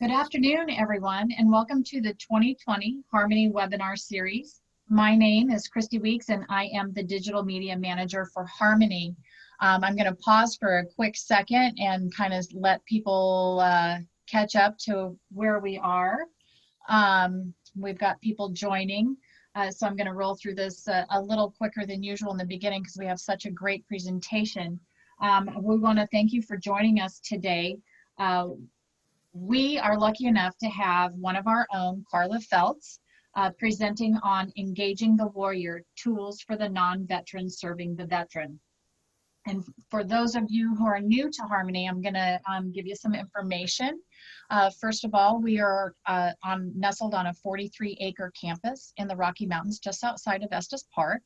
Good afternoon, everyone, and welcome to the 2020 Harmony webinar series. My name is Christy Weeks, and I am the Digital Media Manager for Harmony. I'm going to pause for a quick second and kind of let people catch up to where we are. We've got people joining, so I'm going to roll through this a little quicker than usual in the beginning because we have such a great presentation. We want to thank you for joining us today. We are lucky enough to have one of our own, Carla Feltz, presenting on Engaging the Warrior, Tools for the Non-Veteran Serving the Veteran. And for those of you who are new to Harmony, I'm going to give you some information. First of all, we are nestled on a 43-acre campus in the Rocky Mountains, just outside of Estes Park.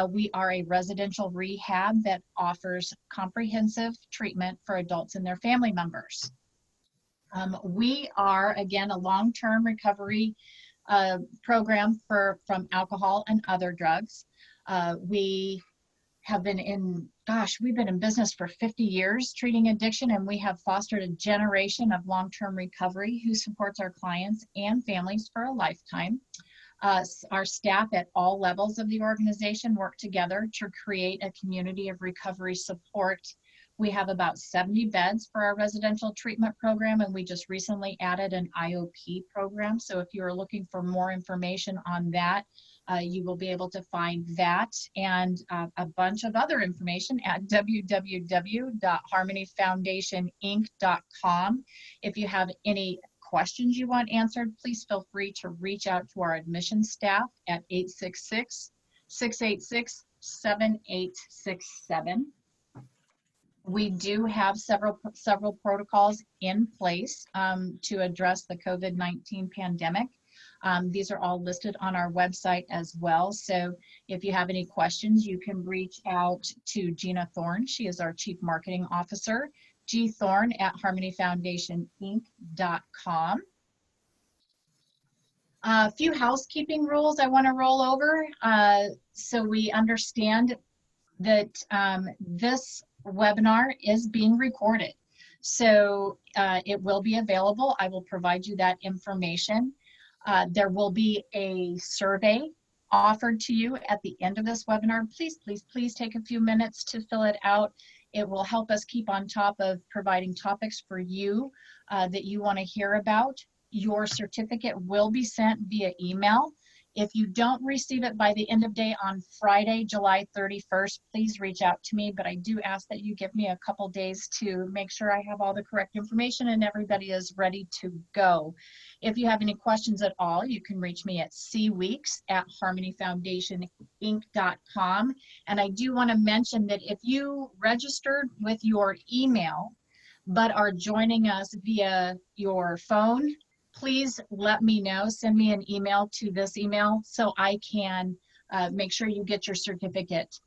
We are a residential rehab that offers comprehensive treatment for adults and their family members. We are, again, a long-term recovery program from alcohol and other drugs. We have been we've been in business for 50 years treating addiction, and we have fostered a generation of long-term recovery who supports our clients and families for a lifetime. Our staff at all levels of the organization work together to create a community of recovery support. We have about 70 beds for our residential treatment program, and we just recently added an IOP program. So if you are looking for more information on that, you will be able to find that and a bunch of other information at www.harmonyfoundationinc.com. If you have any questions you want answered, please feel free to reach out to our admissions staff at 866-686-7867. We do have several protocols in place to address the COVID-19 pandemic. These are all listed on our website as well. So if you have any questions, you can reach out to Gina Thorne. She is our Chief Marketing Officer, gthorne@harmonyfoundationinc.com. A few housekeeping rules I want to roll over so we understand that this webinar is being recorded. So it will be available. I will provide you that information. There will be a survey offered to you at the end of this webinar. Please take a few minutes to fill it out. It will help us keep on top of providing topics for you that you want to hear about. Your certificate will be sent via email. If you don't receive it by the end of day on Friday, July 31st, please reach out to me, but I do ask that you give me a couple days to make sure I have all the correct information and everybody is ready to go. If you have any questions at all, you can reach me at cweeks@harmonyfoundationinc.com. And I do want to mention that if you registered with your email, but are joining us via your phone, please let me know. Send me an email to this email so I can make sure you get your certificate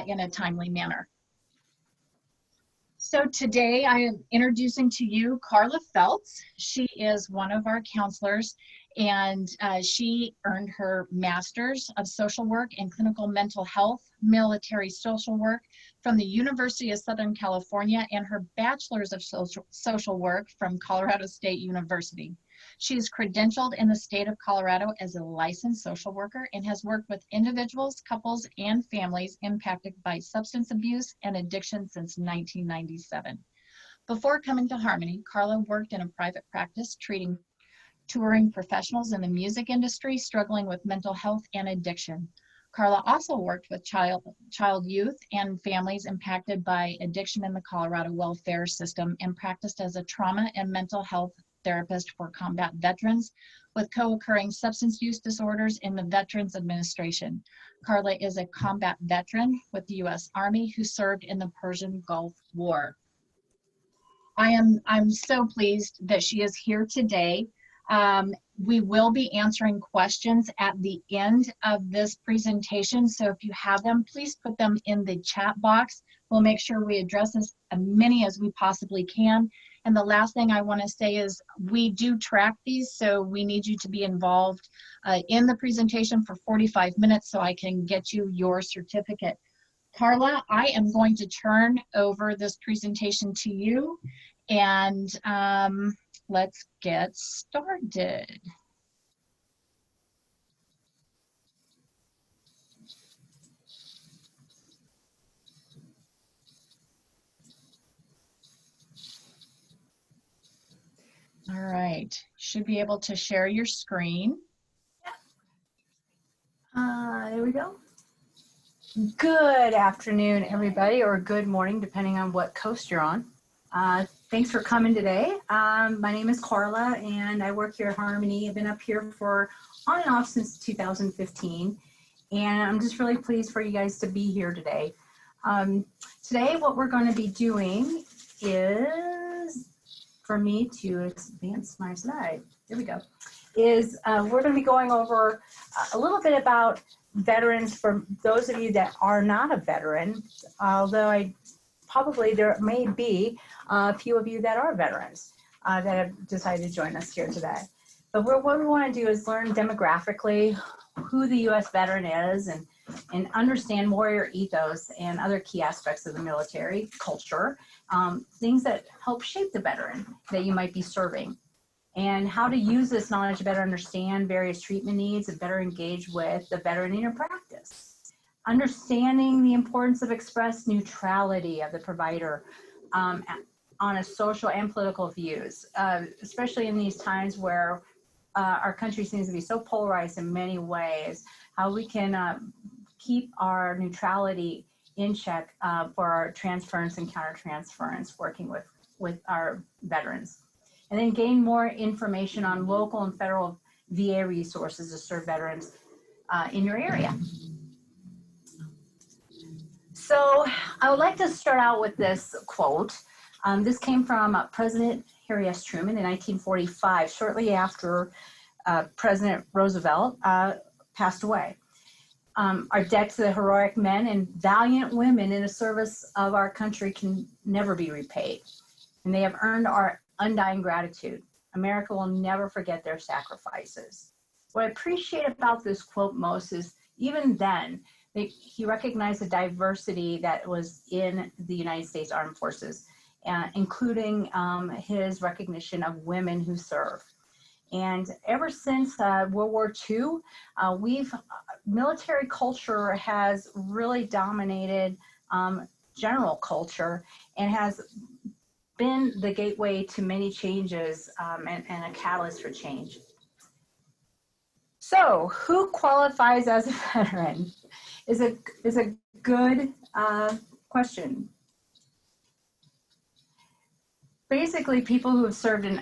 in a timely manner. So today I am introducing to you Carla Feltz. She is one of our counselors, and she earned her Master's of Social Work and Clinical Mental Health, Military Social Work from the University of Southern California, and her Bachelor's of Social Work from Colorado State University. She is credentialed in the state of Colorado as a licensed social worker and has worked with individuals, couples, and families impacted by substance abuse and addiction since 1997. Before coming to Harmony, Carla worked in a private practice treating touring professionals in the music industry struggling with mental health and addiction. Carla also worked with child youth and families impacted by addiction in the Colorado welfare system and practiced as a trauma and mental health therapist for combat veterans with co-occurring substance use disorders in the Veterans Administration. Carla is a combat veteran with the U.S. Army who served in the Persian Gulf War. I'm so pleased that she is here today. We will be answering questions at the end of this presentation, so if you have them, please put them in the chat box. We'll make sure we address as many as we possibly can. And the last thing I want to say is we do track these, so we need you to be involved in the presentation for 45 minutes so I can get you your certificate. Carla, I am going to turn over this presentation to you, and let's get started. All right, should be able to share your screen. There we go. Good afternoon, everybody, or good morning, depending on what coast you're on. Thanks for coming today. My name is Carla, and I work here at Harmony. I've been up here for on and off since 2015, and I'm just really pleased for you guys to be here today. Today, what we're going to be doing is, for me to advance my slide, there we go, is we're going to be going over a little bit about veterans for those of you that are not a veteran, although probably there may be a few of you that are veterans that have decided to join us here today. But what we want to do is learn demographically who the U.S. veteran is and understand warrior ethos and other key aspects of the military culture, things that help shape the veteran that you might be serving, and how to use this knowledge to better understand various treatment needs and better engage with the veteran in your practice. Understanding the importance of express neutrality of the provider on a social and political views, especially in these times where our country seems to be so polarized in many ways, how we can keep our neutrality in check for our transference and countertransference, working with our veterans. And then gain more information on local and federal VA resources to serve veterans in your area. So I would like to start out with this quote. This came from President Harry S. Truman in 1945, shortly after President Roosevelt passed away. Our debt to the heroic men and valiant women in the service of our country can never be repaid, and they have earned our undying gratitude. America will never forget their sacrifices. What I appreciate about this quote most is even then, he recognized the diversity that was in the United States Armed Forces, including his recognition of women who serve. And ever since World War II, military culture has really dominated general culture and has been the gateway to many changes and a catalyst for change. So, who qualifies as a veteran is a good question. Basically, people who have served in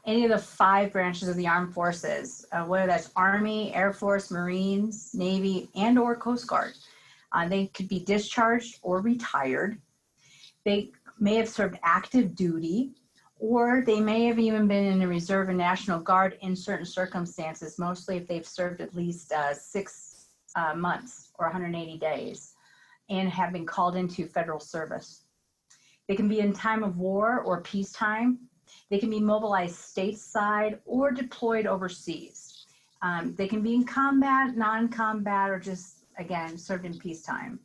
any of the 5 branches of the armed forces, whether that's Army, Air Force, Marines, Navy, and or Coast Guard. They could be discharged or retired. They may have served active duty, or they may have even been in the Reserve and National Guard in certain circumstances, mostly if they've served at least 6 months or 180 days and have been called into federal service. They can be in time of war or peacetime. They can be mobilized stateside or deployed overseas. They can be in combat, non-combat, or just, again, served in peacetime.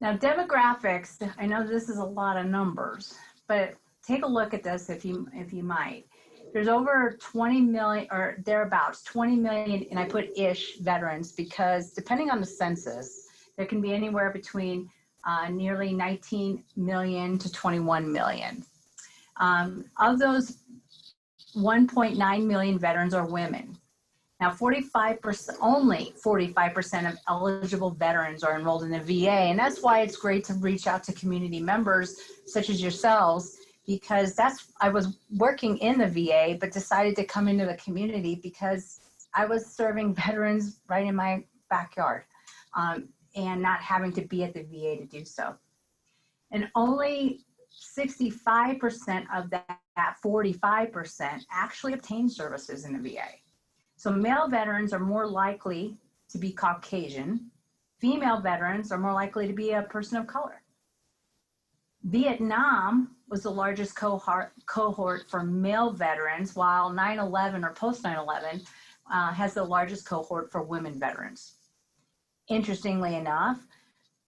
Now, demographics, I know this is a lot of numbers, but take a look at this if you might. There's over 20 million, or thereabouts, 20 million, and I put ish veterans because depending on the census, there can be anywhere between nearly 19 million to 21 million. Of those, 1.9 million veterans are women. Now, 45%, only 45% of eligible veterans are enrolled in the VA, and that's why it's great to reach out to community members such as yourselves, because I was working in the VA, but decided to come into the community because I was serving veterans right in my backyard and not having to be at the VA to do so. And only 65% of that 45% actually obtain services in the VA. So male veterans are more likely to be Caucasian. Female veterans are more likely to be a person of color. Vietnam was the largest cohort for male veterans, while 9/11 or post 9/11 has the largest cohort for women veterans. Interestingly enough,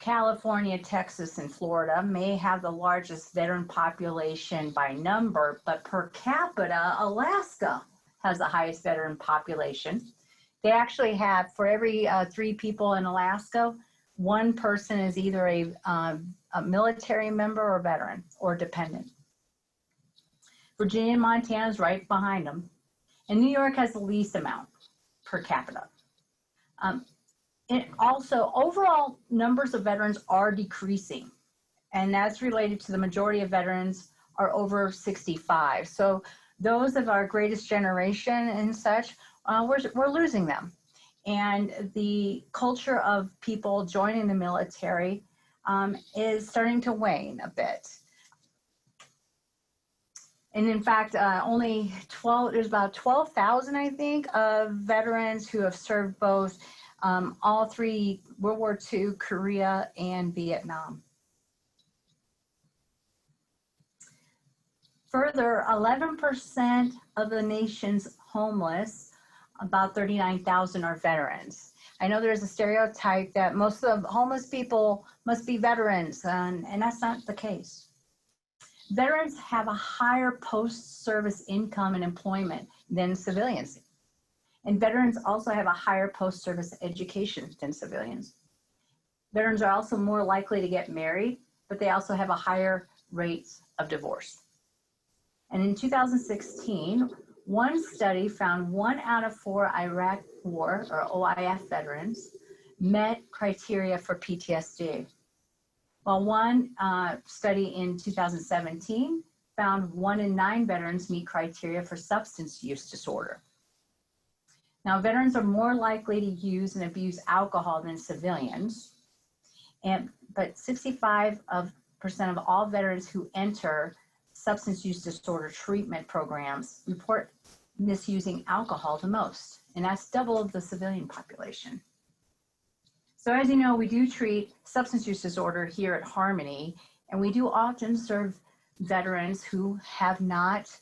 California, Texas, and Florida may have the largest veteran population by number, but per capita, Alaska has the highest veteran population. They actually have, for every 3 people in Alaska, 1 person is either a military member or veteran or dependent. Virginia and Montana is right behind them. And New York has the least amount per capita. Also, overall numbers of veterans are decreasing, and that's related to the majority of veterans are over 65. So those of our greatest generation and such, we're losing them. And the culture of people joining the military is starting to wane a bit. And in fact, there's about 12,000, I think, of veterans who have served both all 3 World War II, Korea, and Vietnam. Further, 11% of the nation's homeless, about 39,000, are veterans. I know there's a stereotype that most of the homeless people must be veterans, and that's not the case. Veterans have a higher post-service income and employment than civilians. And veterans also have a higher post-service education than civilians. Veterans are also more likely to get married, but they also have a higher rate of divorce. And in 2016, one study found 1 out of 4 Iraq War or OIF veterans met criteria for PTSD. While one study in 2017 found 1 in 9 veterans meet criteria for substance use disorder. Now, veterans are more likely to use and abuse alcohol than civilians, but 65% of all veterans who enter substance use disorder treatment programs report misusing alcohol the most, and that's double the civilian population. So as you know, we do treat substance use disorder here at Harmony, and we do often serve veterans who have not,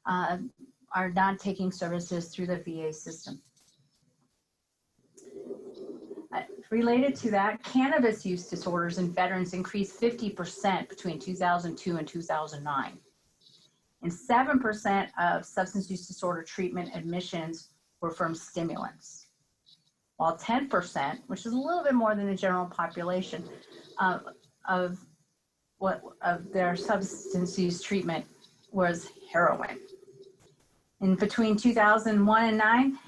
are not taking services through the VA system. Related to that, cannabis use disorders in veterans increased 50% between 2002 and 2009. And 7% of substance use disorder treatment admissions were from stimulants, while 10%, which is a little bit more than the general population, of their substance use treatment was heroin. And between 2001 and 9,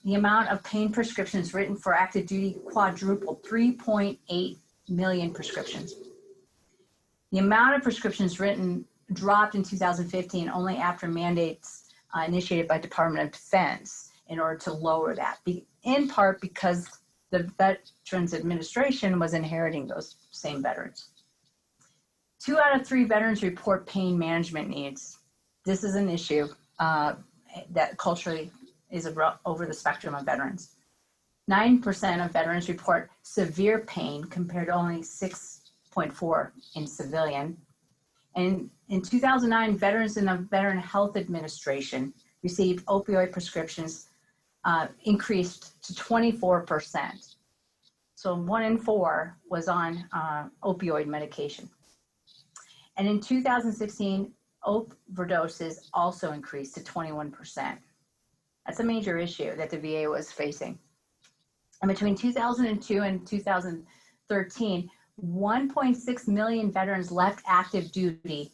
the amount of pain prescriptions written for active duty quadrupled, 3.8 million prescriptions. The amount of prescriptions written dropped in 2015 only after mandates initiated by Department of Defense in order to lower that, in part because the Veterans Administration was inheriting those same veterans. 2 out of 3 veterans report pain management needs. This is an issue that culturally is over the spectrum of veterans. 9% of veterans report severe pain compared to only 6.4% in civilian. And in 2009, veterans in the Veteran Health Administration received opioid prescriptions increased to 24%. So 1 in 4 was on opioid medication. And in 2016, overdoses also increased to 21%. That's a major issue that the VA was facing. And between 2002 and 2013, 1.6 million veterans left active duty,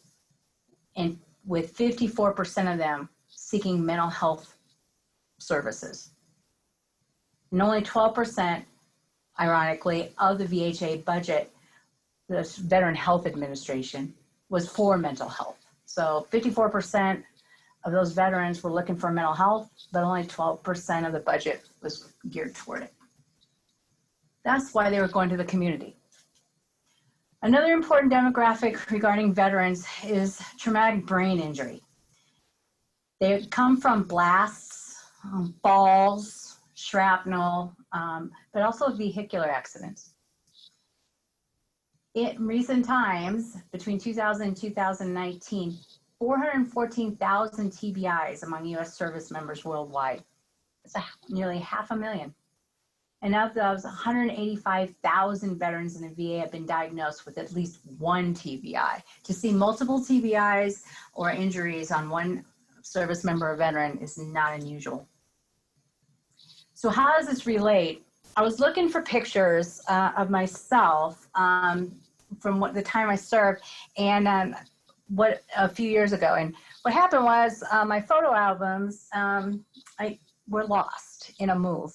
and with 54% of them seeking mental health services. And only 12%, ironically, of the VHA budget, the Veteran Health Administration, was for mental health. So 54% of those veterans were looking for mental health, but only 12% of the budget was geared toward it. That's why they were going to the community. Another important demographic regarding veterans is traumatic brain injury. They come from blasts, falls, shrapnel, but also vehicular accidents. In recent times, between 2000 and 2019, 414,000 TBIs among U.S. service members worldwide. That's nearly 500,000. And of those, 185,000 veterans in the VA have been diagnosed with at least one TBI. To see multiple TBIs or injuries on one service member or veteran is not unusual. So how does this relate? I was looking for pictures of myself from the time I served and a few years ago. And what happened was my photo albums were lost in a move.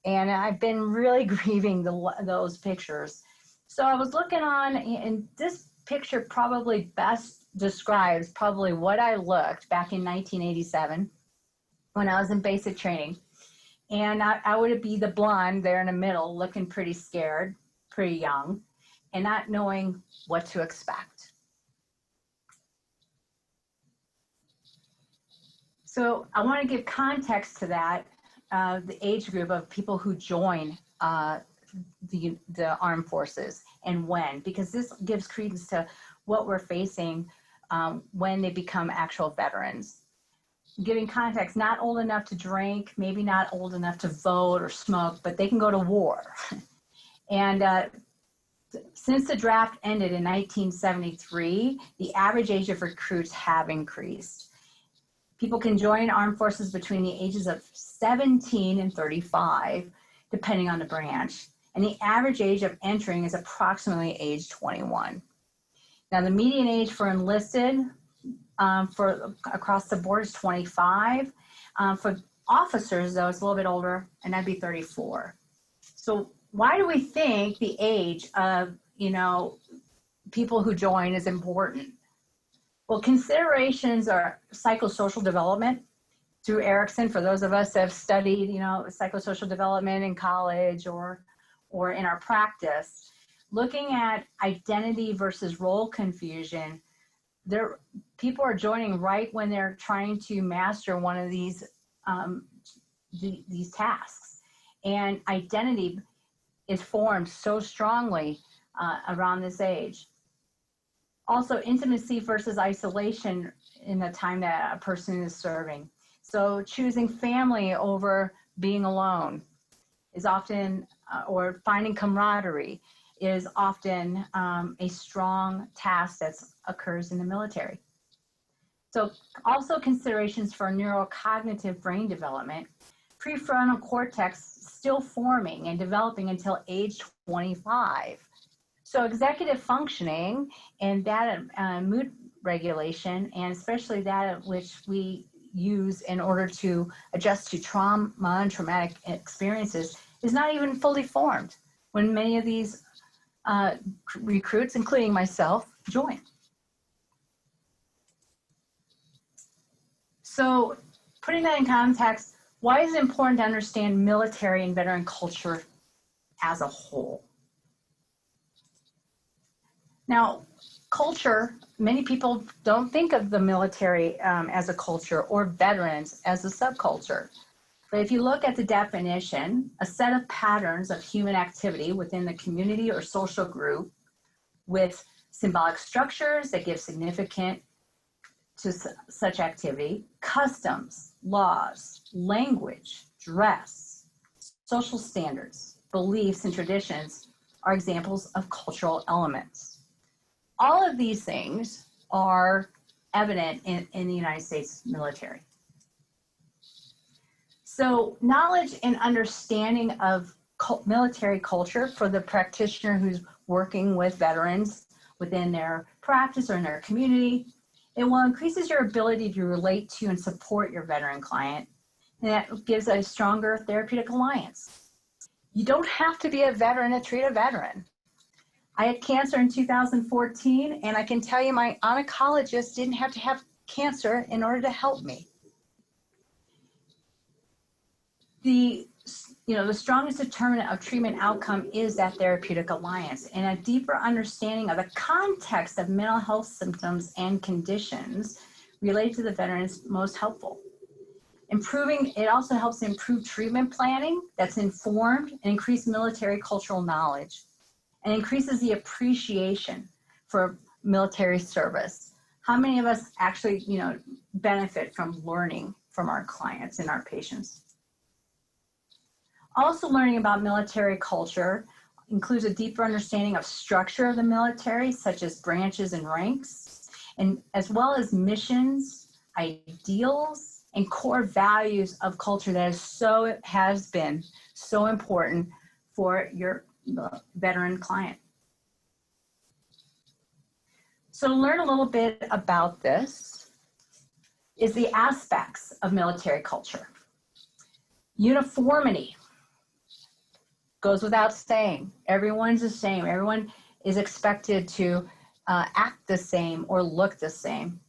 And I've been really grieving those pictures. So I was looking on, and this picture probably best describes probably what I looked back in 1987 when I was in basic training. And I would be the blonde there in the middle, looking pretty scared, pretty young, and not knowing what to expect. So I want to give context to that, the age group of people who join the armed forces and when, because this gives credence to what we're facing when they become actual veterans. Giving context, not old enough to drink, maybe not old enough to vote or smoke, but they can go to war. And since the draft ended in 1973, the average age of recruits have increased. People can join armed forces between the ages of 17 and 35, depending on the branch. And the average age of entering is approximately age 21. Now, the median age for enlisted for across the board is 25. For officers, though, it's a little bit older, and that'd be 34. So why do we think the age of, people who join is important? Well, considerations are psychosocial development through Erickson, for those of us that have studied, psychosocial development in college or in our practice. Looking at identity versus role confusion, people are joining right when they're trying to master one of these tasks. And identity is formed so strongly around this age. Also, intimacy versus isolation in the time that a person is serving. So choosing family over being alone is often, or finding camaraderie is often a strong task that occurs in the military. So also considerations for neurocognitive brain development, prefrontal cortex still forming and developing until age 25. So executive functioning and that mood regulation, and especially that which we use in order to adjust to trauma and traumatic experiences, is not even fully formed when many of these recruits, including myself, join. So putting that in context, why is it important to understand military and veteran culture as a whole? Now, culture, many people don't think of the military as a culture or veterans as a subculture. But if you look at the definition, a set of patterns of human activity within the community or social group with symbolic structures that give significance to such activity, customs, laws, language, dress, social standards, beliefs, and traditions are examples of cultural elements. All of these things are evident in the United States military. So knowledge and understanding of military culture for the practitioner who's working with veterans within their practice or in their community, it will increases your ability to relate to and support your veteran client, and that gives a stronger therapeutic alliance. You don't have to be a veteran to treat a veteran. I had cancer in 2014, and I can tell you my oncologist didn't have to have cancer in order to help me. The strongest determinant of treatment outcome is that therapeutic alliance, and a deeper understanding of the context of mental health symptoms and conditions related to the veteran is most helpful. It also helps improve treatment planning that's informed and increase military cultural knowledge, and increases the appreciation for military service. How many of us actually, benefit from learning from our clients and our patients? Also learning about military culture includes a deeper understanding of structure of the military, such as branches and ranks, and as well as missions, ideals, and core values of culture that has been so important for your veteran client. So to learn a little bit about this is the aspects of military culture. Uniformity goes without saying. Everyone's the same. Everyone is expected to act the same or look the same.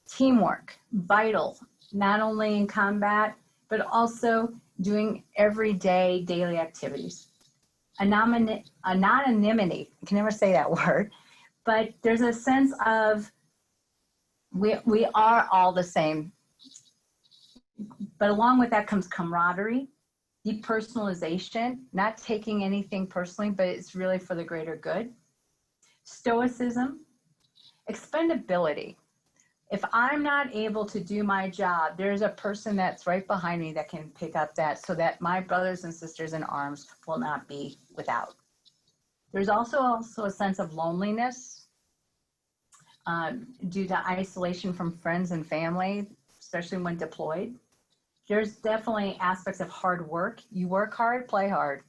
Teamwork, vital, not only in combat, but also doing everyday daily activities. Anonymity, I can never say that word, but there's a sense of we are all the same. But along with that comes camaraderie, depersonalization, not taking anything personally, but it's really for the greater good. Stoicism, expendability. If I'm not able to do my job, there's a person that's right behind me that can pick up that so that my brothers and sisters in arms will not be without. There's also a sense of loneliness due to isolation from friends and family, especially when deployed. There's definitely aspects of hard work. You work hard, play hard.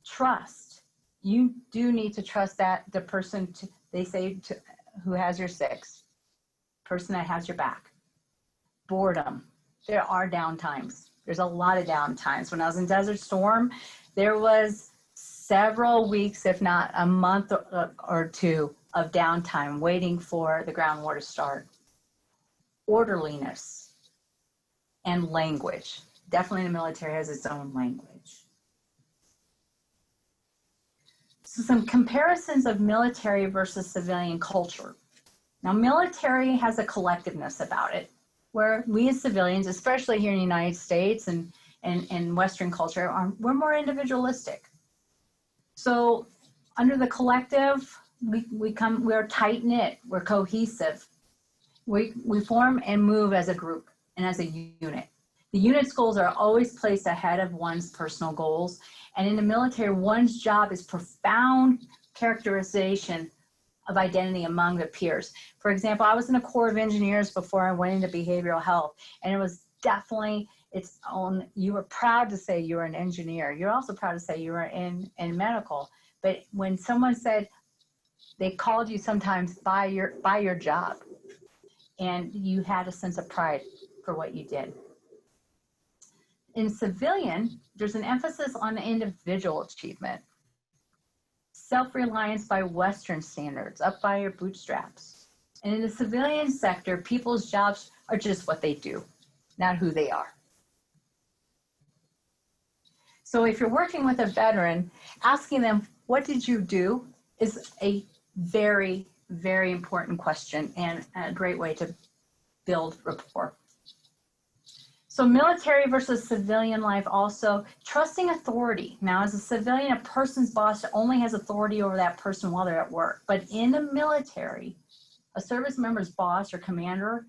Trust. You do need to trust that the person, who has your six, person that has your back. Boredom. There are downtimes. There's a lot of downtimes. When I was in Desert Storm, there was several weeks, if not a month or two of downtime waiting for the ground war to start. Orderliness and language. Definitely the military has its own language. So some comparisons of military versus civilian culture. Now, military has a collectiveness about it, where we as civilians, especially here in the United States and Western culture, we're more individualistic. So under the collective, we're tight-knit, we're cohesive. We form and move as a group and as a unit. The unit's goals are always placed ahead of one's personal goals. And in the military, one's job is profound characterization of identity among the peers. For example, I was in a Corps of Engineers before I went into behavioral health, and it was definitely its own. You were proud to say you were an engineer. You're also proud to say you were in medical. But when someone said, they called you sometimes by your job, and you had a sense of pride for what you did. In civilian, there's an emphasis on individual achievement. Self-reliance by Western standards, up by your bootstraps. And in the civilian sector, people's jobs are just what they do, not who they are. So if you're working with a veteran, asking them, what did you do, is a very, very important question and a great way to build rapport. So military versus civilian life, also trusting authority. Now, as a civilian, a person's boss only has authority over that person while they're at work. But in the military, a service member's boss or commander,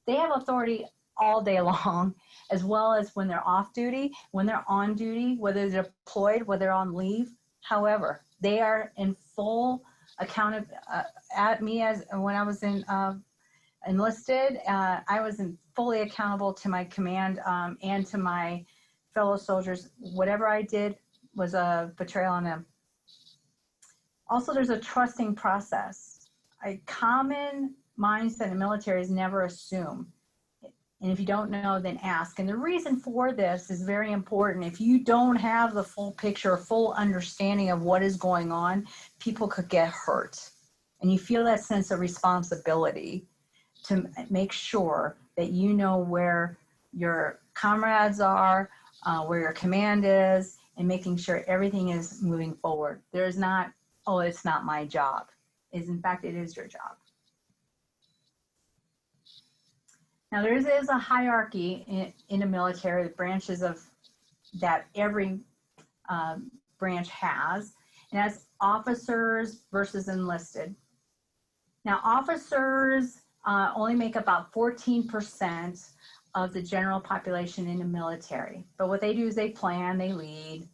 they have authority all day long, as well as when they're off duty, when they're on duty, whether they're deployed, whether they're on leave. However, they are in full account at me as when I was in enlisted, I was fully accountable to my command and to my fellow soldiers. Whatever I did was a betrayal on them. Also, there's a trusting process. A common mindset in the military is never assume. And if you don't know, then ask. And the reason for this is very important. If you don't have the full picture, full understanding of what is going on, people could get hurt. And you feel that sense of responsibility to make sure that you know where your comrades are, where your command is, and making sure everything is moving forward. There's not, oh, it's not my job. In fact, it is your job. Now, there is a hierarchy in the military, the branches of that every branch has, and that's officers versus enlisted. Now, officers only make about 14% of the general population in the military. But what they do is they plan, they lead,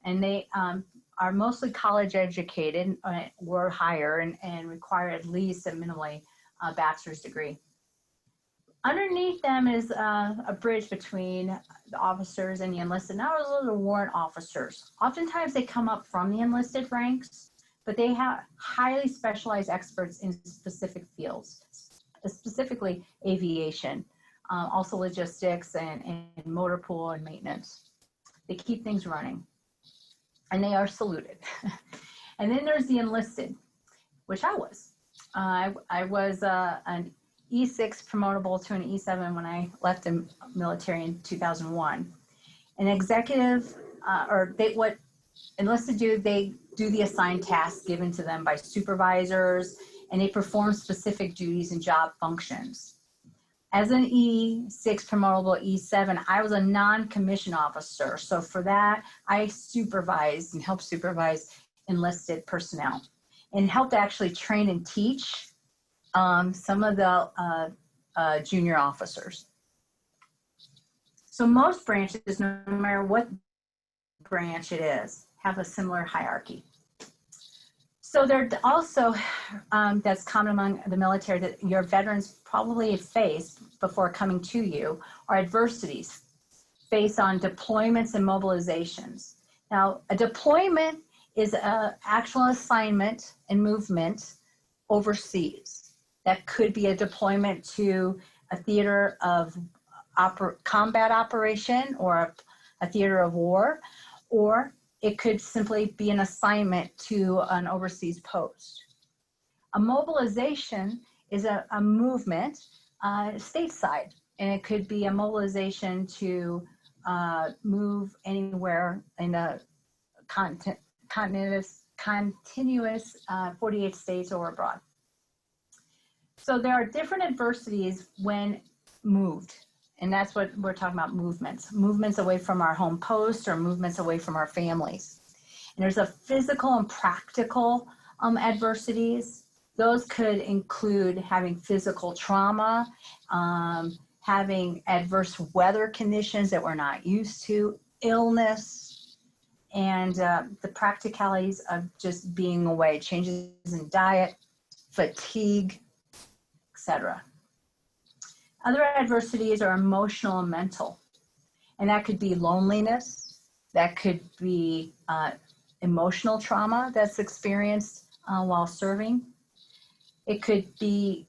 and they are mostly college educated or higher and require at least a minimally bachelor's degree. Underneath them is a bridge between the officers and the enlisted. Now those are the warrant officers. Oftentimes they come up from the enlisted ranks, but they have highly specialized experts in specific fields, specifically aviation, also logistics and motor pool and maintenance. They keep things running, and they are saluted. And then there's the enlisted, which I was. I was an E6 promotable to an E7 when I left the military in 2001. An executive, what enlisted do, they do the assigned tasks given to them by supervisors, and they perform specific duties and job functions. As an E6 promotable E7, I was a non-commissioned officer. So for that, I supervised and helped supervise enlisted personnel and helped actually train and teach some of the junior officers. So most branches, no matter what branch it is, have a similar hierarchy. So there also, that's common among the military that your veterans probably have faced before coming to you, are adversities based on deployments and mobilizations. Now, a deployment is an actual assignment and movement overseas. That could be a deployment to a theater of combat operation or a theater of war, or it could simply be an assignment to an overseas post. A mobilization is a movement stateside, and it could be a mobilization to move anywhere in a continuous 48 states or abroad. So there are different adversities when moved. And that's what we're talking about, movements away from our home post or movements away from our families. And there's a physical and practical adversities. Those could include having physical trauma, having adverse weather conditions that we're not used to, illness, and the practicalities of just being away, changes in diet, fatigue, etc. Other adversities are emotional and mental, and that could be loneliness, that could be emotional trauma that's experienced while serving. It could be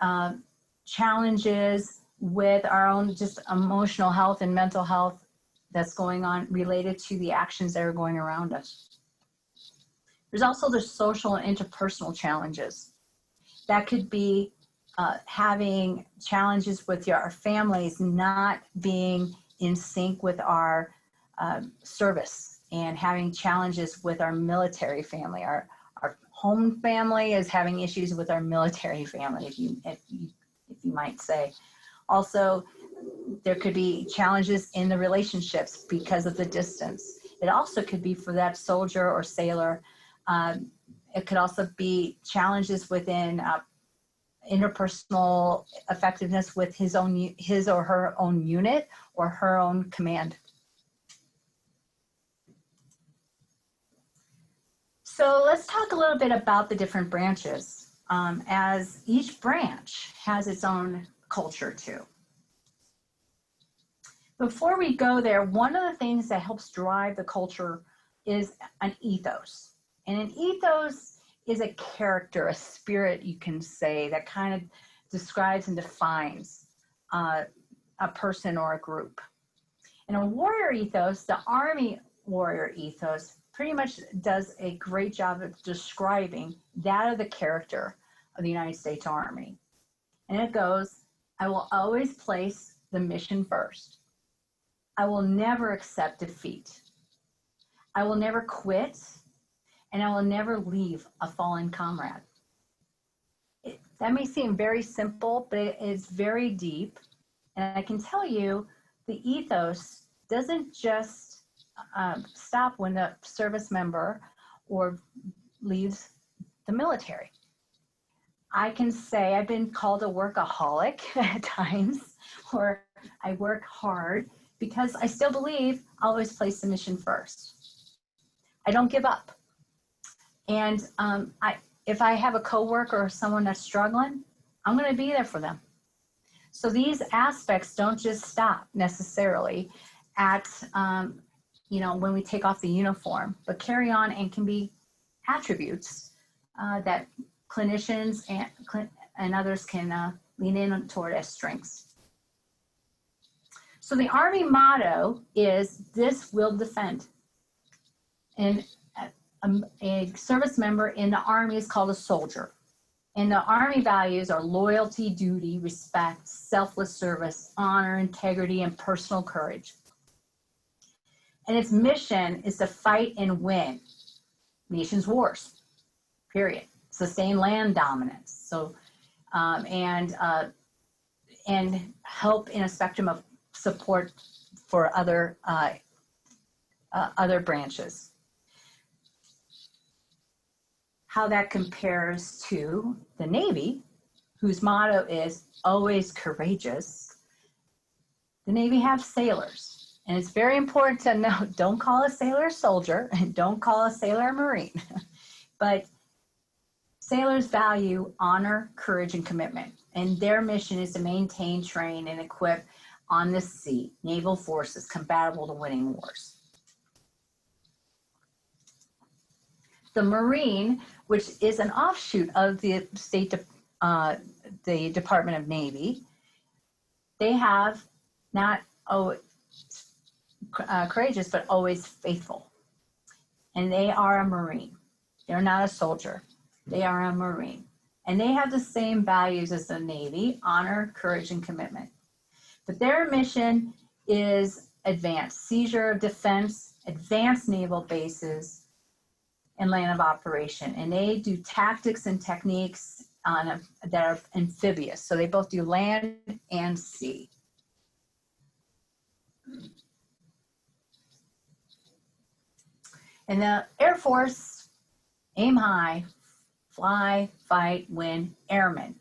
challenges with our own just emotional health and mental health that's going on related to the actions that are going around us. There's also the social and interpersonal challenges. That could be having challenges with our families not being in sync with our service, and having challenges with our military family. Our home family is having issues with our military family, if you might say. Also, there could be challenges in the relationships because of the distance. It also could be for that soldier or sailor. It could also be challenges within interpersonal effectiveness with his or her own unit or her own command. So let's talk a little bit about the different branches, as each branch has its own culture too. Before we go there, one of the things that helps drive the culture is an ethos. And an ethos is a character, a spirit, you can say, that kind of describes and defines a person or a group. And a warrior ethos, the Army warrior ethos, pretty much does a great job of describing that of the character of the United States Army. And it goes, I will always place the mission first. I will never accept defeat. I will never quit, and I will never leave a fallen comrade. That may seem very simple, but it is very deep. And I can tell you, the ethos doesn't just stop when the service member or leaves the military. I can say I've been called a workaholic at times, or I work hard because I still believe I always place the mission first. I don't give up. And if I have a coworker or someone that's struggling, I'm going to be there for them. So these aspects don't just stop necessarily at, when we take off the uniform, but carry on and can be attributes that clinicians and others can lean in toward as strengths. So the Army motto is, "This will defend." And a service member in the Army is called a soldier. And the Army values are loyalty, duty, respect, selfless service, honor, integrity, and personal courage. And its mission is to fight and win nations' wars, period. Sustain land dominance. So, and help in a spectrum of support for other branches. How that compares to the Navy, whose motto is always courageous. The Navy have sailors, and it's very important to note, don't call a sailor a soldier and don't call a sailor a Marine, but sailors value honor, courage, and commitment, and their mission is to maintain, train, and equip on the sea naval forces compatible to winning wars. The Marine, which is an offshoot of the the Department of Navy, they have not courageous, but always faithful. And they are a Marine. They're not a soldier. They are a Marine. And they have the same values as the Navy: honor, courage, and commitment. But their mission is advanced seizure of defense, advanced naval bases, and land of operation. And they do tactics and techniques that are amphibious. So they both do land and sea. And the Air Force, aim high, fly, fight, win, airmen.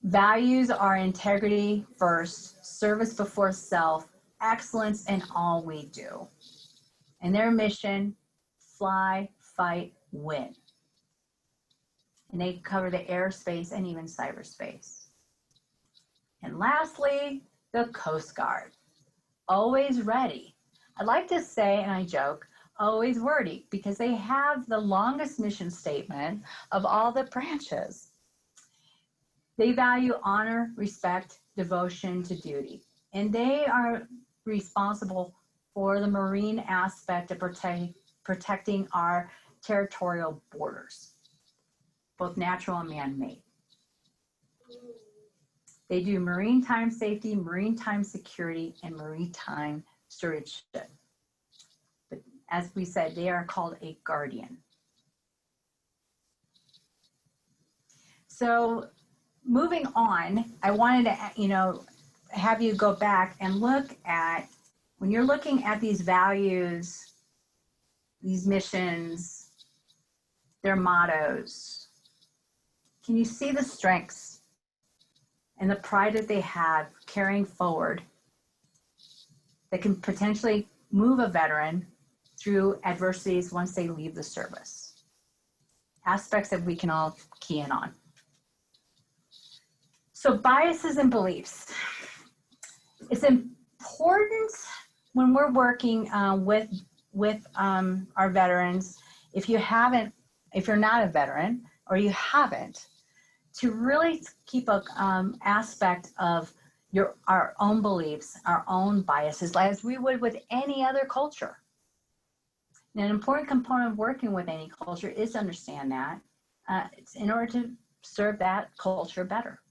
Values are integrity first, service before self, excellence in all we do. And their mission, fly, fight, win. And they cover the airspace and even cyberspace. And lastly, the Coast Guard, always ready. I like to say, and I joke, always wordy, because they have the longest mission statement of all the branches. They value honor, respect, devotion to duty, and they are responsible for the Marine aspect of protecting our territorial borders, both natural and man-made. They do maritime safety, maritime security, and maritime stewardship. But as we said, they are called a guardian. So moving on, I wanted to, have you go back and look at, when you're looking at these values, these missions, their mottos, can you see the strengths and the pride that they have carrying forward that can potentially move a veteran through adversities once they leave the service? Aspects that we can all key in on. So biases and beliefs. It's important when we're working with our veterans, if you're not a veteran or you haven't, to really keep a aspect of our own beliefs, our own biases, as we would with any other culture. And an important component of working with any culture is to understand that it's in order to serve that culture better.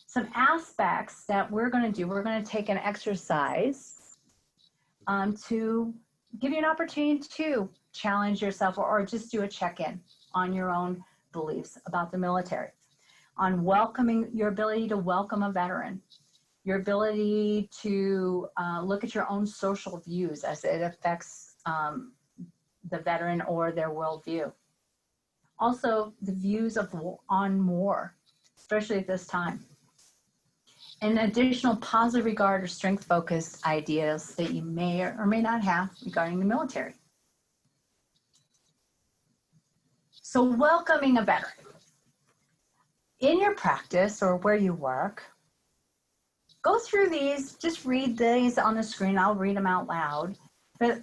Some aspects that we're going to do, we're going to take an exercise to give you an opportunity to challenge yourself or just do a check-in on your own beliefs about the military, on welcoming, your ability to welcome a veteran, your ability to look at your own social views as it affects the veteran or their worldview. Also, the views on war, especially at this time. and additional positive regard or strength-focused ideas that you may or may not have regarding the military. So welcoming a veteran. In your practice or where you work, go through these, just read these on the screen. I'll read them out loud. But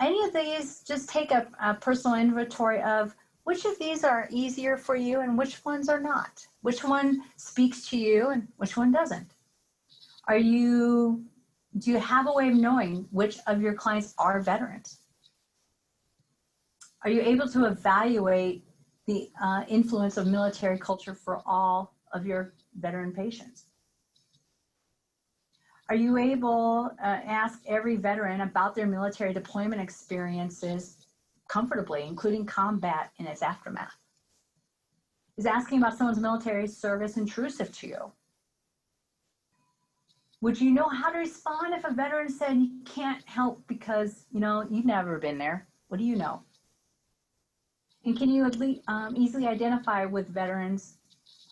any of these, just take a personal inventory of which of these are easier for you and which ones are not. Which one speaks to you and which one doesn't. Do you have a way of knowing which of your clients are veterans? Are you able to evaluate the influence of military culture for all of your veteran patients? Are you able to ask every veteran about their military deployment experiences comfortably, including combat and its aftermath? Is asking about someone's military service intrusive to you? Would you know how to respond if a veteran said you can't help because, you've never been there? What do you know? And can you easily identify with veterans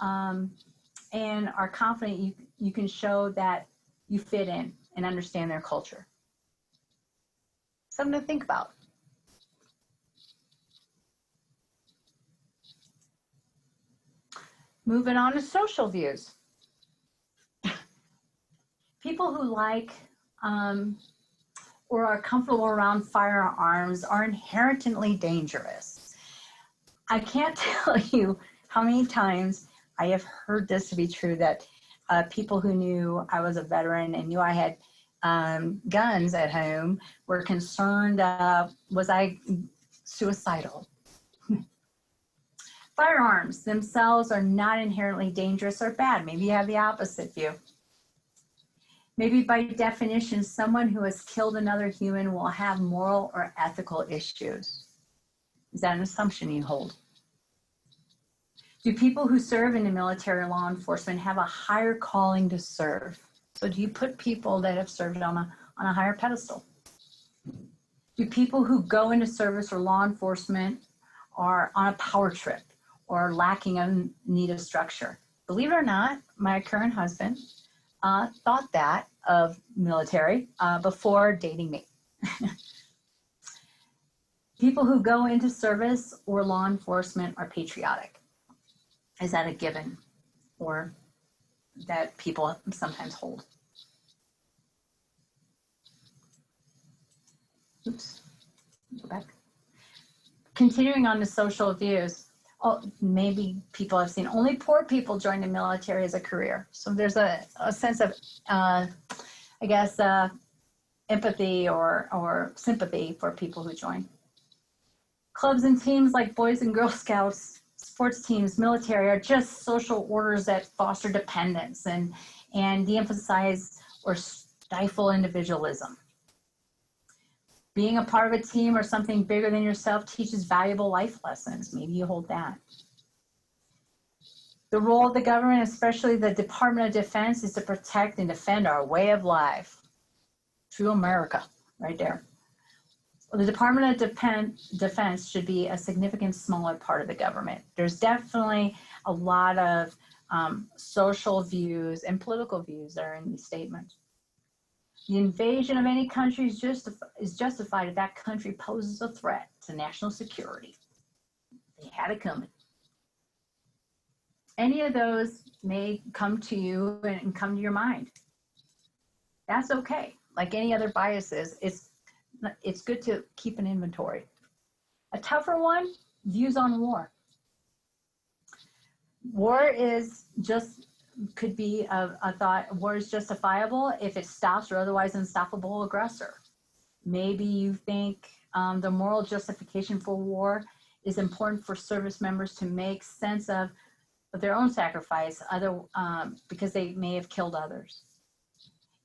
and are confident you can show that you fit in and understand their culture? Something to think about. Moving on to social views. People who like or are comfortable around firearms are inherently dangerous. I can't tell you how many times I have heard this to be true, that people who knew I was a veteran and knew I had guns at home were concerned, was I suicidal? Firearms themselves are not inherently dangerous or bad. Maybe you have the opposite view. Maybe by definition, someone who has killed another human will have moral or ethical issues. Is that an assumption you hold? Do people who serve in the military or law enforcement have a higher calling to serve? So do you put people that have served on a higher pedestal? Do people who go into service or law enforcement are on a power trip or lacking a need of structure? Believe it or not, my current husband thought that of military before dating me. People who go into service or law enforcement are patriotic. Is that a given or that people sometimes hold? Oops, go back. Continuing on to social views. Oh, maybe people have seen only poor people join the military as a career. So there's a sense of, empathy or sympathy for people who join. Clubs and teams like Boys and Girl Scouts, sports teams, military are just social orders that foster dependence and de-emphasize or stifle individualism. Being a part of a team or something bigger than yourself teaches valuable life lessons. Maybe you hold that. The role of the government, especially the Department of Defense, is to protect and defend our way of life. True America, right there. Well, the Department of Defense should be a significant smaller part of the government. There's definitely a lot of social views and political views that are in these statements. The invasion of any country is justified if that country poses a threat to national security. They had it coming. Any of those may come to you and come to your mind. That's okay. Like any other biases, it's good to keep an inventory. A tougher one, views on war. War is just, could be a thought, war is justifiable if it stops or otherwise unstoppable aggressor. Maybe you think the moral justification for war is important for service members to make sense of their own sacrifice, because they may have killed others.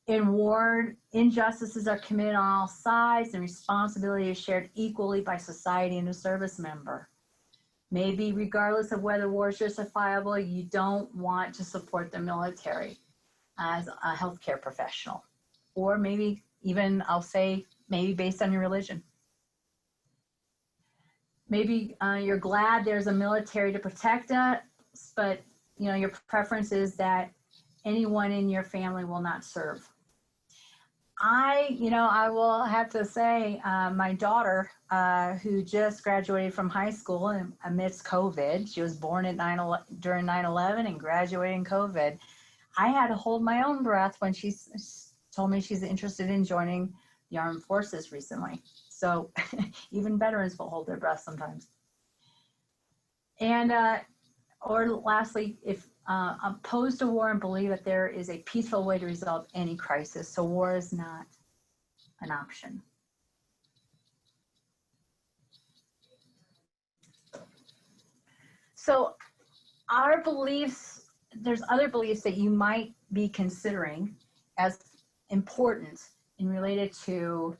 In war, injustices are committed on all sides and responsibility is shared equally by society and the service member. Maybe regardless of whether war is justifiable, you don't want to support the military as a healthcare professional. Or maybe even, I'll say, maybe based on your religion. Maybe you're glad there's a military to protect us, but your preference is that anyone in your family will not serve. I will have to say, my daughter, who just graduated from high school amidst COVID, she was born at during 9/11 and graduated in COVID. I had to hold my own breath when she told me she's interested in joining the armed forces recently. So even veterans will hold their breath sometimes. And, or lastly, if opposed to war and believe that there is a peaceful way to resolve any crisis. So war is not an option. So our beliefs, there's other beliefs that you might be considering as important and related to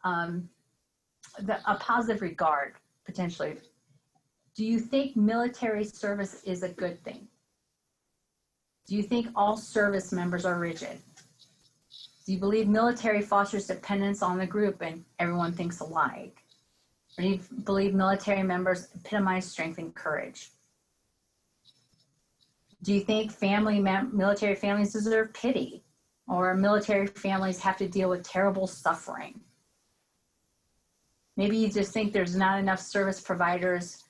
a positive regard, potentially. Do you think military service is a good thing? Do you think all service members are rigid? Do you believe military fosters dependence on the group and everyone thinks alike? Or do you believe military members epitomize strength and courage? Do you think military families deserve pity? Or military families have to deal with terrible suffering? Maybe you just think there's not enough service providers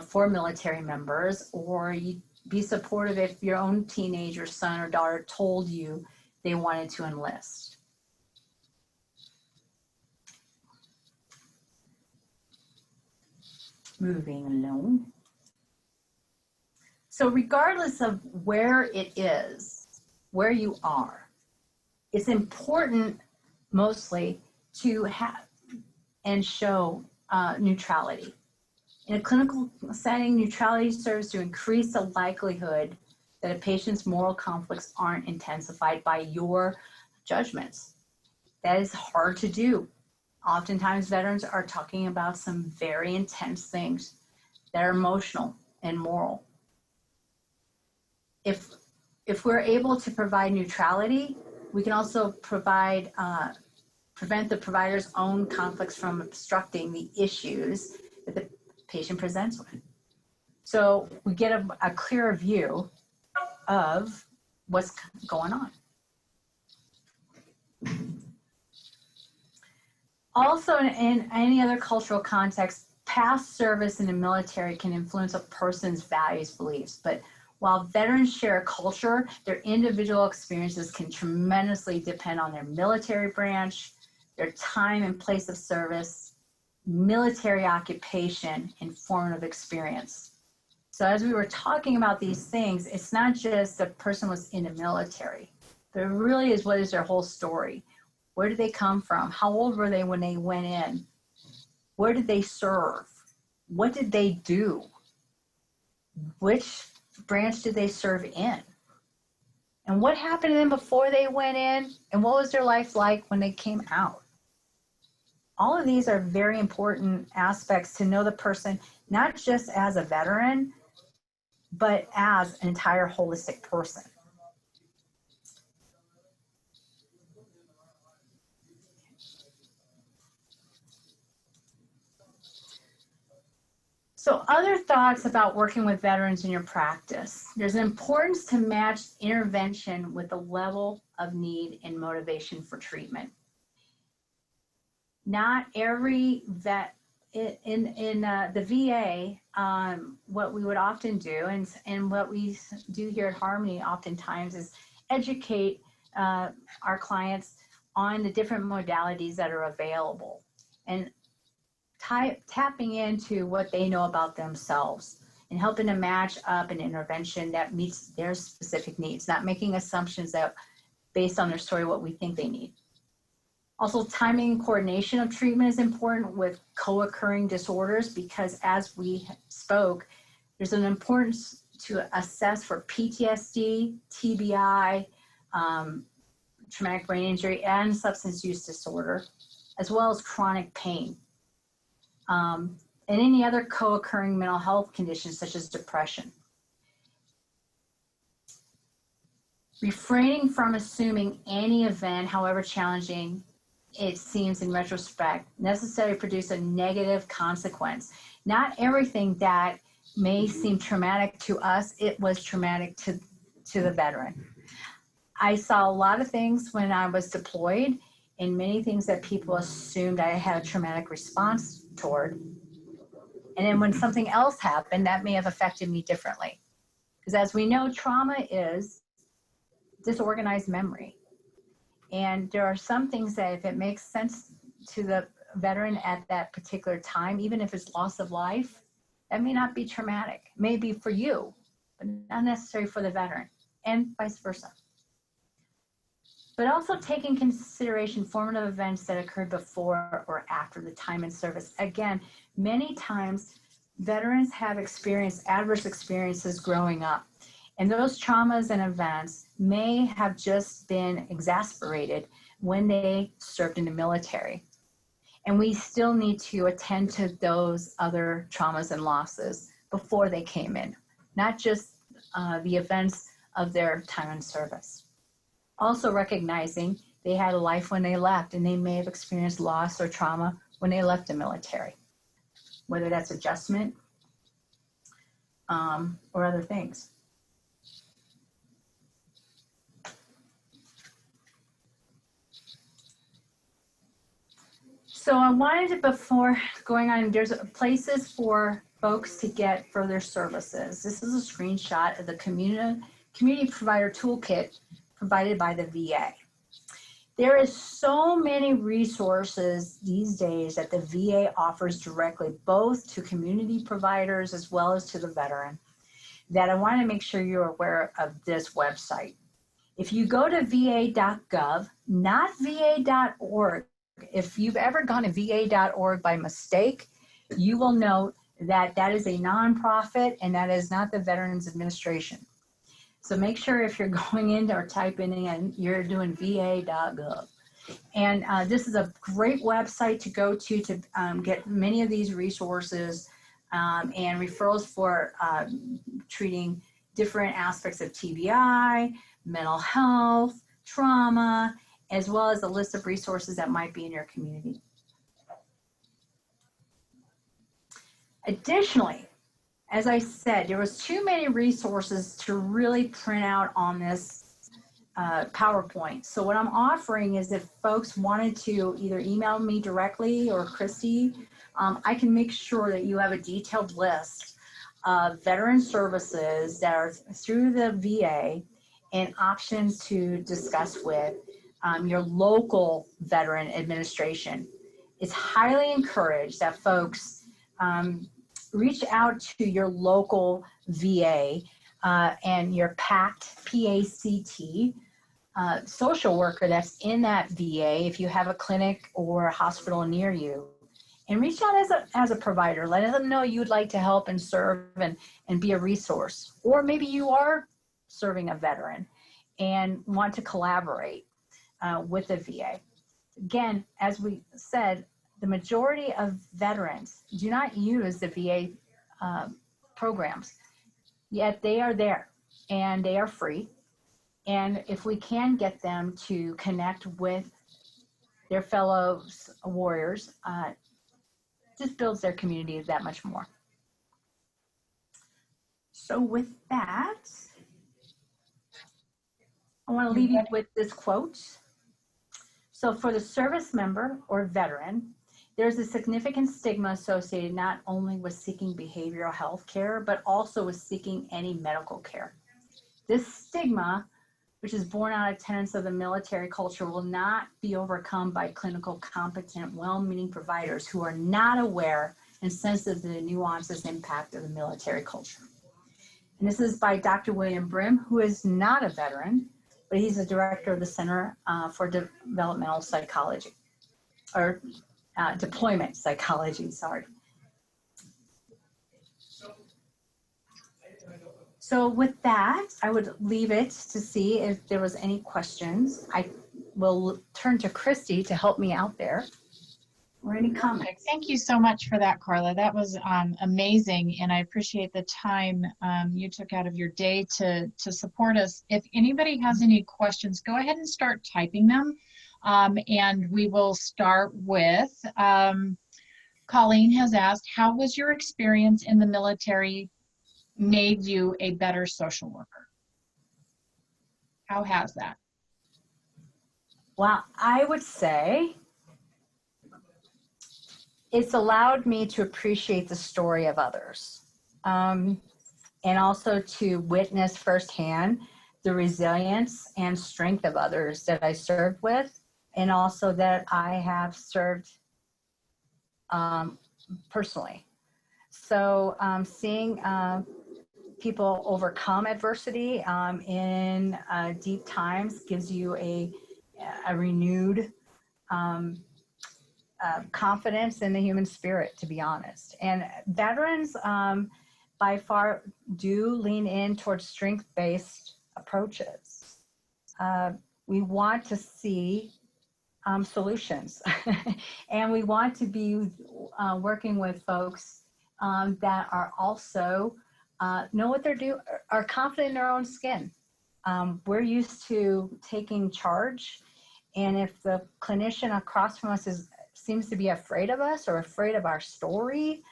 for military members, or you be supportive if your own teenager son or daughter told you they wanted to enlist. Moving along. So regardless of where it is, where you are, it's important mostly to have and show neutrality. In a clinical setting, neutrality serves to increase the likelihood that a patient's moral conflicts aren't intensified by your judgments. That is hard to do. Oftentimes, veterans are talking about some very intense things that are emotional and moral. If we're able to provide neutrality, we can also provide prevent the provider's own conflicts from obstructing the issues that the patient presents with. So we get a clearer view of what's going on. Also, in any other cultural context, past service in the military can influence a person's values, beliefs. But while veterans share a culture, their individual experiences can tremendously depend on their military branch, their time and place of service, military occupation, and formative experience. So as we were talking about these things, it's not just the person was in the military, but it really is what is their whole story. Where did they come from? How old were they when they went in? Where did they serve? What did they do? Which branch did they serve in? And what happened to them before they went in? And what was their life like when they came out? All of these are very important aspects to know the person, not just as a veteran, but as an entire holistic person. So other thoughts about working with veterans in your practice. There's an importance to match intervention with the level of need and motivation for treatment. Not every vet in the VA, what we would often do and what we do here at Harmony oftentimes is educate our clients on the different modalities that are available and tapping into what they know about themselves and helping to match up an intervention that meets their specific needs, not making assumptions that based on their story what we think they need. Also, timing and coordination of treatment is important with co-occurring disorders because as we spoke, there's an importance to assess for PTSD, TBI, traumatic brain injury, and substance use disorder, as well as chronic pain. And any other co-occurring mental health conditions such as depression. Refraining from assuming any event, however challenging it seems in retrospect, necessarily produce a negative consequence. Not everything that may seem traumatic to us, it was traumatic to the veteran. I saw a lot of things when I was deployed, and many things that people assumed I had a traumatic response toward. And then when something else happened, that may have affected me differently. Because as we know, trauma is disorganized memory. And there are some things that if it makes sense to the veteran at that particular time, even if it's loss of life, that may not be traumatic. It may be for you, but not necessary for the veteran, and vice versa. But also take in consideration formative events that occurred before or after the time in service. Again, many times veterans have experienced adverse experiences growing up, and those traumas and events may have just been exacerbated when they served in the military. And we still need to attend to those other traumas and losses before they came in, not just the events of their time in service. Also recognizing they had a life when they left, and they may have experienced loss or trauma when they left the military, whether that's adjustment or other things. So I wanted to, before going on, there's places for folks to get further services. This is a screenshot of the community provider toolkit provided by the VA. There is so many resources these days that the VA offers directly, both to community providers as well as to the veteran, that I want to make sure you're aware of this website. If you go to va.gov, not va.org, if you've ever gone to va.org by mistake, you will note that that is a nonprofit and that is not the Veterans Administration. So make sure if you're going in or typing in, you're doing va.gov. And this is a great website to go to get many of these resources and referrals for treating different aspects of TBI, mental health, trauma, as well as a list of resources that might be in your community. Additionally, as I said, there was too many resources to really print out on this PowerPoint. So what I'm offering is if folks wanted to either email me directly or Christy, I can make sure that you have a detailed list of veteran services that are through the VA and options to discuss with your local veteran administration. It's highly encouraged that folks reach out to your local VA and your PACT, P-A-C-T, social worker that's in that VA if you have a clinic or a hospital near you. And reach out as a provider. Let them know you'd like to help and serve and be a resource. Or maybe you are serving a veteran and want to collaborate with the VA. Again, as we said, the majority of veterans do not use the VA programs, yet they are there and they are free. And if we can get them to connect with their fellow warriors, just builds their community that much more. So with that, I want to leave you with this quote. So for the service member or veteran, there's a significant stigma associated not only with seeking behavioral health care, but also with seeking any medical care. This stigma, which is born out of tenets of the military culture, will not be overcome by clinical, competent, well-meaning providers who are not aware and sensitive to the nuances and impact of the military culture. And this is by Dr. William Brim, who is not a veteran, but he's the director of the Center for Developmental Psychology, or Deployment Psychology, sorry. So with that, I would leave it to see if there was any questions. I will turn to Christy to help me out there. Or any comments. Thank you so much for that, Carla. That was amazing, and I appreciate the time you took out of your day to support us. If anybody has any questions, go ahead and start typing them, and we will start with Colleen has asked, how was your experience in the military made you a better social worker? How has that? Well, I would say it's allowed me to appreciate the story of others, and also to witness firsthand the resilience and strength of others that I served with, and also that I have served personally. So seeing people overcome adversity in deep times gives you a renewed confidence in the human spirit, to be honest. And veterans by far do lean in towards strength-based approaches. We want to see solutions and we want to be working with folks that are also know what they're doing, are confident in their own skin. We're used to taking charge, and if the clinician across from us seems to be afraid of us or afraid of our story,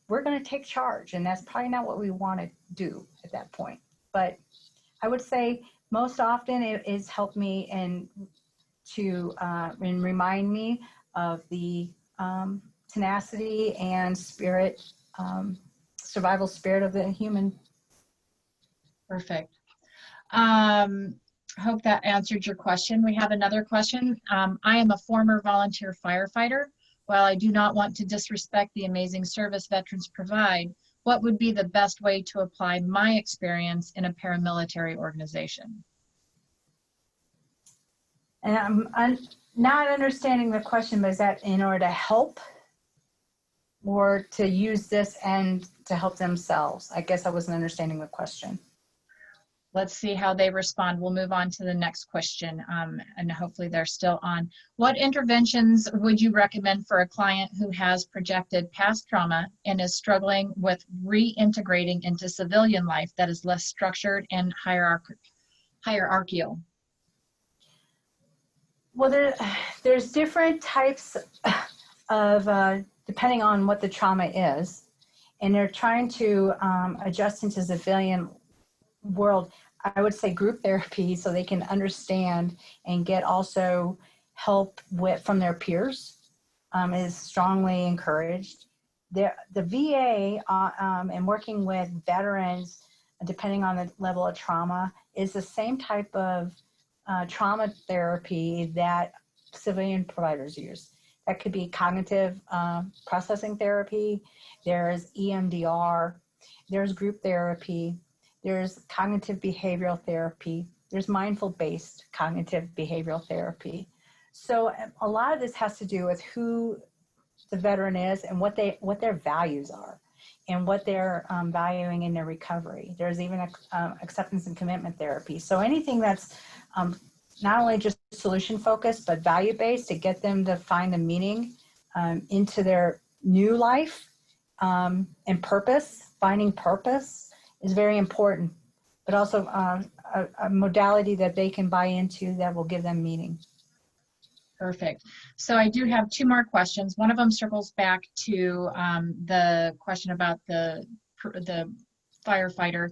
we're going to take charge, and that's probably not what we want to do at that point. But I would say most often it has helped me and remind me of the tenacity and spirit, survival spirit of the human. Perfect. Hope that answered your question. We have another question. I am a former volunteer firefighter. While I do not want to disrespect the amazing service veterans provide, what would be the best way to apply my experience in a paramilitary organization? And I'm not understanding the question, but is that in order to help or to use this and to help themselves? I guess I wasn't understanding the question. Let's see how they respond. We'll move on to the next question, and hopefully they're still on. What interventions would you recommend for a client who has projected past trauma and is struggling with reintegrating into civilian life that is less structured and hierarchical? Well, there's different types of, depending on what the trauma is, and they're trying to adjust into civilian world. I would say group therapy, so they can understand and get also help from their peers, is strongly encouraged. The VA and working with veterans, depending on the level of trauma, is the same type of trauma therapy that civilian providers use. That could be cognitive processing therapy, there's EMDR, there's group therapy, there's cognitive behavioral therapy, there's mindful-based cognitive behavioral therapy. So a lot of this has to do with who the veteran is and what their values are and what they're valuing in their recovery. There's even acceptance and commitment therapy. So anything that's not only just solution focused, but value based, to get them to find the meaning into their new life and purpose. Finding purpose is very important, but also a modality that they can buy into that will give them meaning. Perfect. So I do have two more questions. One of them circles back to the question about the firefighter.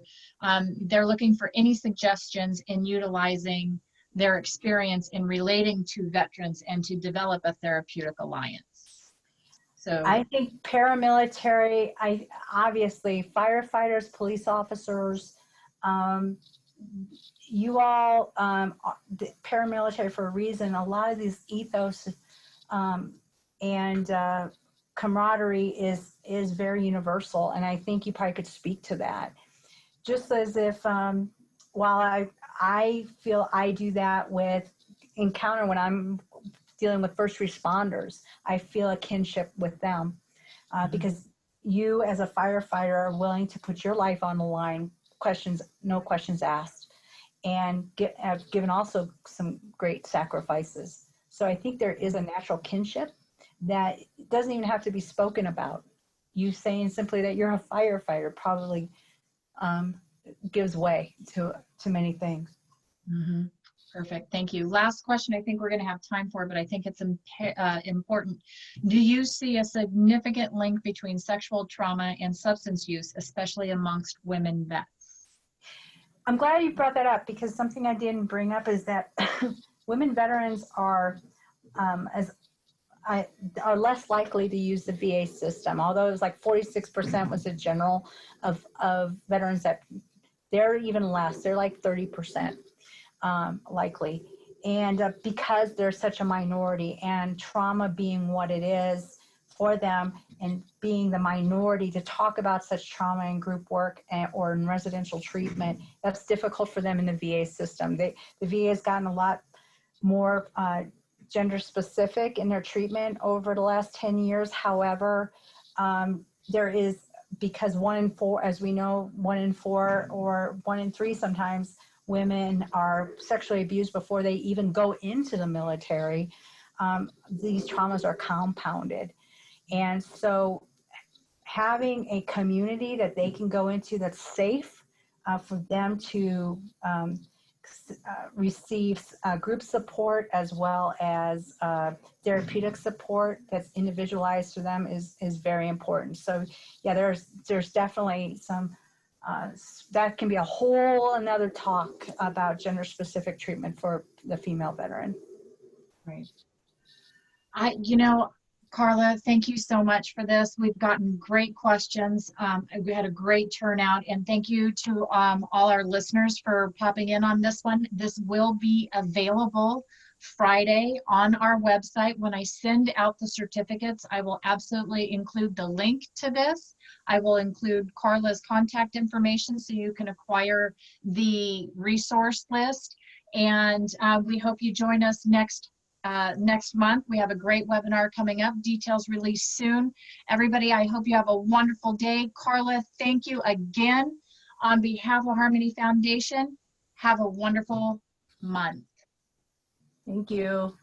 They're looking for any suggestions in utilizing their experience in relating to veterans and to develop a therapeutic alliance. So I think paramilitary, obviously firefighters, police officers, you all, paramilitary for a reason. A lot of these ethos and camaraderie is very universal, and I think you probably could speak to that. Just as if, while I feel I do that with encounter when I'm dealing with first responders, I feel a kinship with them because you as a firefighter are willing to put your life on the line, no questions asked, and have given also some great sacrifices. So I think there is a natural kinship that doesn't even have to be spoken about. You saying simply that you're a firefighter probably gives way to many things. Mm-hmm. Perfect. Thank you. Last question I think we're going to have time for, but I think it's important. Do you see a significant link between sexual trauma and substance use, especially amongst women vets? I'm glad you brought that up, because something I didn't bring up is that women veterans are are less likely to use the VA system. Although it was like 46% was the general of veterans, that they're even less. They're like 30% likely. And because they're such a minority, and trauma being what it is for them, and being the minority to talk about such trauma in group work or in residential treatment, that's difficult for them in the VA system. The VA has gotten a lot more gender specific in their treatment over the last 10 years. However, there is, because 1 in 4, as we know, 1 in 4 or 1 in 3 sometimes, women are sexually abused before they even go into the military. These traumas are compounded. And so having a community that they can go into that's safe for them to receive group support, as well as therapeutic support that's individualized to them, is very important. So yeah, there's definitely some that can be a whole another talk about gender specific treatment for the female veteran. Right. You know, Carla, thank you so much for this. We've gotten great questions. We had a great turnout, and thank you to all our listeners for popping in on this one. This will be available Friday on our website. When I send out the certificates, I will absolutely include the link to this. I will include Carla's contact information so you can acquire the resource list. And we hope you join us next month. We have a great webinar coming up. Details released soon. Everybody, I hope you have a wonderful day. Carla, thank you again on behalf of Harmony Foundation. Have a wonderful month. Thank you.